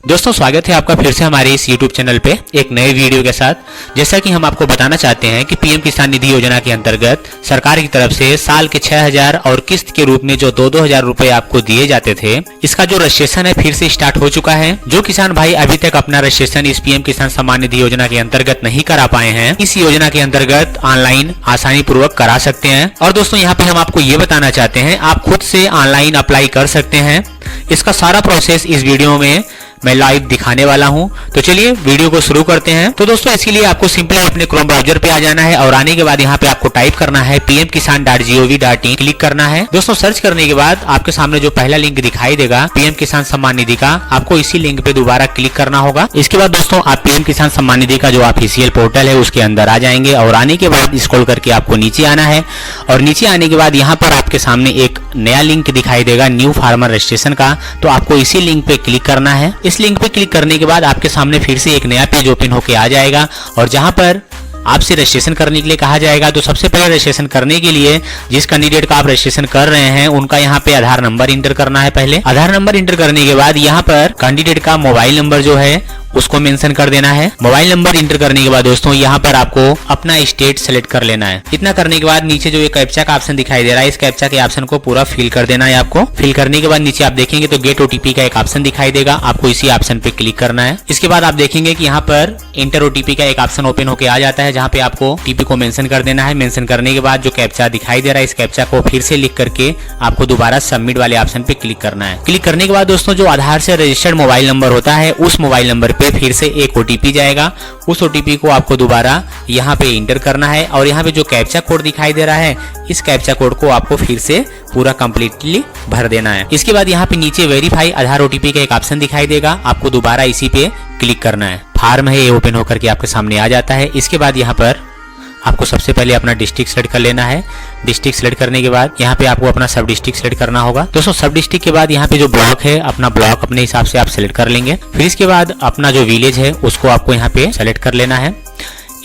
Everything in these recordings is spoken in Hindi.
दोस्तों स्वागत है आपका फिर से हमारे इस YouTube चैनल पे एक नए वीडियो के साथ। जैसा कि हम आपको बताना चाहते हैं कि पीएम किसान निधि योजना के अंतर्गत सरकार की तरफ से साल के 6,000 और किस्त के रूप में जो 2-2 हजार रुपए आपको दिए जाते थे, इसका जो रजिस्ट्रेशन है फिर से स्टार्ट हो चुका है। जो किसान भाई अभी तक अपना रजिस्ट्रेशन इस पीएम किसान सम्मान निधि योजना के अंतर्गत नहीं करा पाए हैं, इस योजना के अंतर्गत ऑनलाइन आसानी पूर्वक करा सकते हैं। और दोस्तों यहाँ पे हम आपको ये बताना चाहते हैं, आप खुद से ऑनलाइन अप्लाई कर सकते हैं। इसका सारा प्रोसेस इस वीडियो में मैं लाइव दिखाने वाला हूं। तो चलिए वीडियो को शुरू करते हैं। तो दोस्तों इसके लिए आपको सिंपली अपने क्रोम ब्राउजर पे आ जाना है और आने के बाद यहाँ पे आपको टाइप करना है pmkisan.gov.in, क्लिक करना है। दोस्तों सर्च करने के बाद आपके सामने जो पहला लिंक दिखाई देगा पीएम किसान सम्मान निधि का, आपको इसी लिंक पे दोबारा क्लिक करना होगा। इसके बाद दोस्तों आप पीएम किसान सम्मान निधि का जो ऑफिशियल पोर्टल है उसके अंदर आ जाएंगे और आने के बाद स्क्रॉल करके आपको नीचे आना है और नीचे आने के बाद यहाँ पर आपके सामने एक नया लिंक दिखाई देगा न्यू फार्मर रजिस्ट्रेशन का, तो आपको इसी लिंक पे क्लिक करना है। इस लिंक पे क्लिक करने के बाद आपके सामने फिर से एक नया पेज ओपन होके आ जाएगा और जहां पर आपसे रजिस्ट्रेशन करने के लिए कहा जाएगा। तो सबसे पहले रजिस्ट्रेशन करने के लिए जिस कैंडिडेट का आप रजिस्ट्रेशन कर रहे हैं उनका यहाँ पे आधार नंबर इंटर करना है। पहले आधार नंबर इंटर करने के बाद यहाँ पर कैंडिडेट का मोबाइल नंबर जो है उसको मेंशन कर देना है। मोबाइल नंबर इंटर करने के बाद दोस्तों यहाँ पर आपको अपना स्टेट सेलेक्ट कर लेना है। इतना करने के बाद नीचे जो ये कैप्चा का ऑप्शन दिखाई दे रहा है, इस कैप्चा के ऑप्शन को पूरा फिल कर देना है आपको। फिल करने के बाद नीचे आप देखेंगे तो गेट ओटीपी का एक ऑप्शन दिखाई देगा, आपको इसी ऑप्शन पे क्लिक करना है। इसके बाद आप देखेंगे कि यहाँ पर इंटर ओटीपी का एक ऑप्शन ओपन होकर आ जाता है, जहाँ पे आपको ओटीपी को मेंशन कर देना है। मेंशन करने के बाद जो कैप्चा दिखाई दे रहा है, इस कैप्चा को फिर से लिख करके आपको दोबारा सबमिट वाले ऑप्शन पे क्लिक करना है। क्लिक करने के बाद दोस्तों जो आधार से रजिस्टर्ड मोबाइल नंबर होता है उस मोबाइल नंबर पे फिर से एक ओटीपी जाएगा। उस ओटीपी को आपको दोबारा यहाँ पे इंटर करना है और यहाँ पे जो कैप्चा कोड दिखाई दे रहा है, इस कैप्चा कोड को आपको फिर से पूरा कंप्लीटली भर देना है। इसके बाद यहाँ पे नीचे वेरीफाई आधार ओटीपी का एक ऑप्शन दिखाई देगा, आपको दोबारा इसी पे क्लिक करना है। फॉर्म है ये ओपन होकर के आपके सामने आ जाता है। इसके बाद यहाँ पर आपको सबसे पहले अपना डिस्ट्रिक्ट सेलेक्ट कर लेना है। डिस्ट्रिक्ट सेलेक्ट करने के बाद यहाँ पे आपको अपना सब डिस्ट्रिक्ट सेलेक्ट करना होगा। दोस्तों सब डिस्ट्रिक्ट के बाद यहाँ पे जो ब्लॉक है, अपना ब्लॉक अपने हिसाब से आप सेलेक्ट कर लेंगे। फिर इसके बाद अपना जो विलेज है उसको आपको यहाँ पे सेलेक्ट कर लेना है।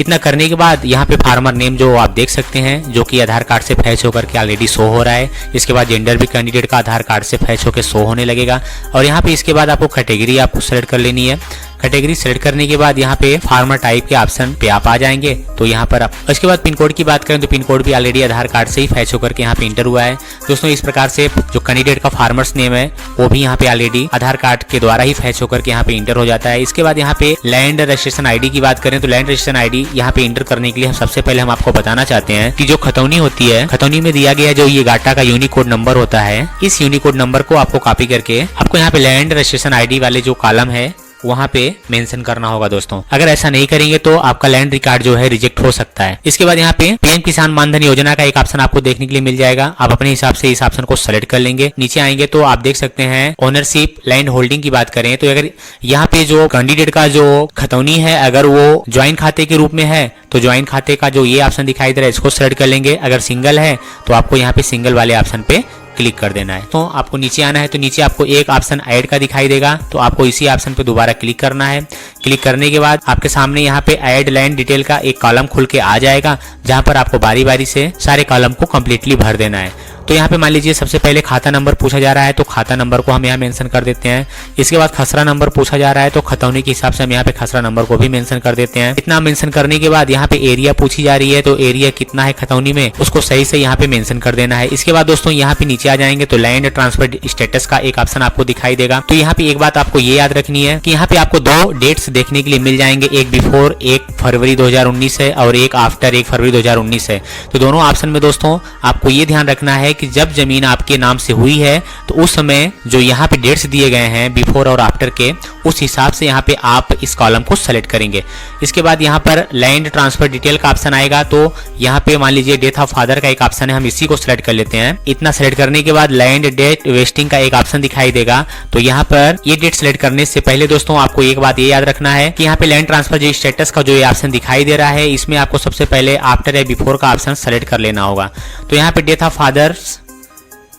इतना करने के बाद यहाँ पे फार्मर नेम जो आप देख सकते हैं, जो कि आधार कार्ड से फैच होकर के ऑलरेडी शो हो रहा है। इसके बाद जेंडर भी कैंडिडेट का आधार कार्ड से फैच होकर शो होने लगेगा और यहाँ पे इसके बाद आपको कैटेगरी आपको सेलेक्ट कर लेनी है। कैटेगरी सेलेक्ट करने के बाद यहाँ पे फार्मर टाइप के ऑप्शन पे आप आ जाएंगे। तो यहाँ पर आप इसके बाद पिन कोड की बात करें तो पिन कोड भी ऑलरेडी आधार कार्ड से ही फैच होकर के यहाँ पे इंटर हुआ है। दोस्तों इस प्रकार से जो कैंडिडेट का फार्मर्स नेम है वो भी यहाँ पे ऑलरेडी आधार कार्ड के द्वारा ही फैच होकर के यहाँ पे इंटर हो जाता है। इसके बाद यहाँ पे लैंड रजिस्ट्रेशन आईडी की बात करें तो लैंड रजिस्ट्रेशन आईडी यहाँ पे इंटर करने के लिए सबसे पहले हम आपको बताना चाहते हैं कि जो खतौनी होती है, खतौनी में दिया गया जो ये गाटा का यूनिकोड नंबर होता है, इस यूनिकोड नंबर को आपको कॉपी करके आपको यहाँ पे लैंड रजिस्ट्रेशन आईडी वाले जो कॉलम है वहां पे मेंशन करना होगा। दोस्तों अगर ऐसा नहीं करेंगे तो आपका लैंड रिकॉर्ड जो है रिजेक्ट हो सकता है। इसके बाद यहाँ पे पीएम किसान मानधन योजना का एक ऑप्शन आपको देखने के लिए मिल जाएगा, आप अपने हिसाब से इस ऑप्शन को सेलेक्ट कर लेंगे। नीचे आएंगे तो आप देख सकते हैं ओनरशिप लैंड होल्डिंग की बात करें तो अगर यहाँ पे जो कैंडिडेट का जो खतौनी है अगर वो ज्वाइंट खाते के रूप में है तो ज्वाइंट खाते का जो ये ऑप्शन दिखाई दे रहा है इसको सेलेक्ट कर लेंगे। अगर सिंगल है तो आपको यहाँ पे सिंगल वाले ऑप्शन पे क्लिक कर देना है। तो आपको नीचे आना है तो नीचे आपको एक ऑप्शन ऐड का दिखाई देगा, तो आपको इसी ऑप्शन पे दोबारा क्लिक करना है। क्लिक करने के बाद आपके सामने यहाँ पे ऐड लैंड डिटेल का एक कॉलम खुल के आ जाएगा, जहां पर आपको बारी बारी से सारे कॉलम को कंप्लीटली भर देना है। तो यहाँ पे मान लीजिए सबसे पहले खाता नंबर पूछा जा रहा है तो खाता नंबर को हम यहाँ मेंशन कर देते हैं। इसके बाद खसरा नंबर पूछा जा रहा है तो खतौनी के हिसाब से हम यहाँ पे खसरा नंबर को भी मेंशन कर देते हैं। इतना मेंशन करने के बाद यहाँ पे एरिया पूछी जा रही है तो एरिया कितना है खतौनी में उसको सही से यहाँ पे मेंशन कर देना है। इसके बाद दोस्तों यहाँ पे नीचे आ जाएंगे तो लैंड ट्रांसफर स्टेटस का एक ऑप्शन आपको दिखाई देगा। तो यहाँ पे एक बात आपको ये याद रखनी है कि यहाँ पे आपको दो डेट्स देखने के लिए मिल जाएंगे, एक बिफोर 1 फरवरी 2019 है और एक आफ्टर 1 फरवरी 2019 है। तो दोनों ऑप्शन में दोस्तों आपको ये ध्यान रखना है कि जब जमीन आपके नाम से हुई है तो उस समय जो यहाँ पे डेट्स दिए गए हैं बिफोर और आफ्टर के, उस हिसाब से यहाँ पे आप इस कॉलम को सेलेक्ट करेंगे। इसके बाद यहाँ पर लैंड ट्रांसफर डिटेल का ऑप्शन आएगा तो यहाँ पे मान लीजिए डेथ ऑफ फादर का एक ऑप्शन है, हम इसी को सेलेक्ट कर लेते हैं। इतना सेलेक्ट करने के बाद लैंड डेट वेस्टिंग का एक ऑप्शन दिखाई देगा, तो यहाँ पर ये डेट सेलेक्ट करने से पहले दोस्तों आपको एक बात ये याद रखना है कि यहाँ पे लैंड ट्रांसफर जो स्टेटस का जो ये ऑप्शन दिखाई दे रहा है इसमें आपको सबसे पहले आफ्टर या बिफोर का ऑप्शन सेलेक्ट कर लेना होगा। तो यहाँ पे डेथ ऑफ फादर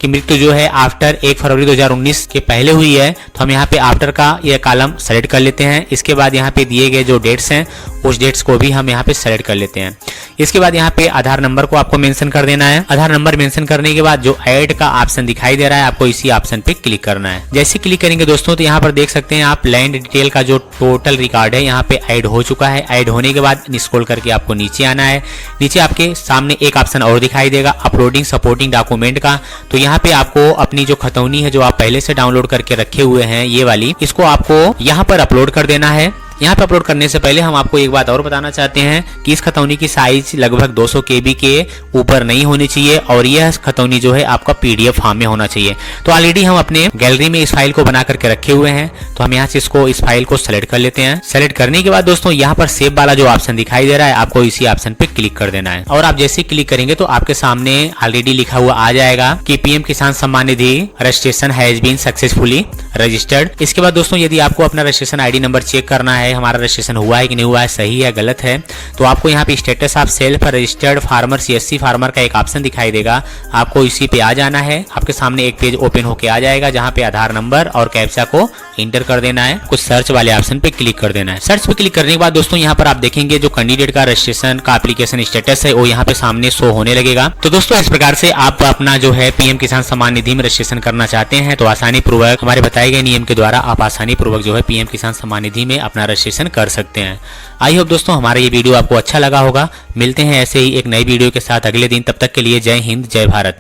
कि मृत्यु जो है आफ्टर 1 फरवरी 2019 के पहले हुई है, तो हम यहाँ पे आफ्टर का यह कॉलम सेलेक्ट कर लेते हैं। इसके बाद यहाँ पे दिए गए जो डेट्स हैं उस डेट्स को भी हम यहाँ पे सेलेक्ट कर लेते हैं। इसके बाद यहाँ पे आधार नंबर को आपको मेंशन कर देना है। आधार नंबर मेंशन करने के बाद जो ऐड का ऑप्शन दिखाई दे रहा है आपको इसी ऑप्शन पे क्लिक करना है। जैसे क्लिक करेंगे दोस्तों तो यहाँ पर देख सकते हैं आप लैंड डिटेल का जो टोटल रिकॉर्ड है यहाँ पे ऐड हो चुका है। ऐड होने के बाद स्क्रॉल करके आपको नीचे आना है। नीचे आपके सामने एक ऑप्शन और दिखाई देगा अपलोडिंग सपोर्टिंग डॉक्यूमेंट का। तो यहाँ पे आपको अपनी जो खतौनी है जो आप पहले से डाउनलोड करके रखे हुए हैं ये वाली, इसको आपको यहाँ पर अपलोड कर देना है। यहाँ पे अपलोड करने से पहले हम आपको एक बात और बताना चाहते हैं कि इस खतौनी की साइज लगभग 200 KB के ऊपर नहीं होनी चाहिए और यह खतौनी जो है आपका PDF फॉर्म में होना चाहिए। तो ऑलरेडी हम अपने गैलरी में इस फाइल को बना करके रखे हुए हैं, तो हम यहाँ से इस फाइल को सेलेक्ट कर लेते हैं। सेलेक्ट करने के बाद दोस्तों यहाँ पर सेव वाला जो ऑप्शन दिखाई दे रहा है आपको इसी ऑप्शन पे क्लिक कर देना है। और आप जैसे क्लिक करेंगे तो आपके सामने ऑलरेडी लिखा हुआ आ जाएगा कि PM Kisan Samman Nidhi registration has been successfully registered. इसके बाद दोस्तों यदि आपको अपना रजिस्ट्रेशन ID नंबर चेक करना है हमारा रजिस्ट्रेशन हुआ है कि नहीं हुआ है, सही है गलत है, तो आपको यहाँ पे status of self registered farmer CSC farmer का एक ऑप्शन दिखाई देगा, आपको इसी पे आ जाना है। आपके सामने एक पेज ओपन होके आ जाएगा जहाँ पे आधार नंबर और कैप्चा को इंटर कर देना है। कुछ सर्च वाले ऑप्शन पे क्लिक कर देना है। सर्च पे क्लिक करने के बाद दोस्तों यहाँ पर आप देखेंगे जो कैंडिडेट का रजिस्ट्रेशन का एप्लीकेशन स्टेटस है वो यहाँ पे सामने शो होने लगेगा। तो दोस्तों इस प्रकार से आप अपना जो है PM किसान सम्मान निधि में रजिस्ट्रेशन करना चाहते हैं तो आसानी पूर्वक हमारे बताए गए नियम के द्वारा आप आसानी पूर्वक जो है PM किसान सम्मान निधि में अपना रजिस्ट्रेशन कर सकते हैं। आई होप दोस्तों हमारा ये वीडियो आपको अच्छा लगा होगा। मिलते हैं ऐसे ही एक नई वीडियो के साथ अगले दिन, तब तक के लिए जय हिंद जय भारत।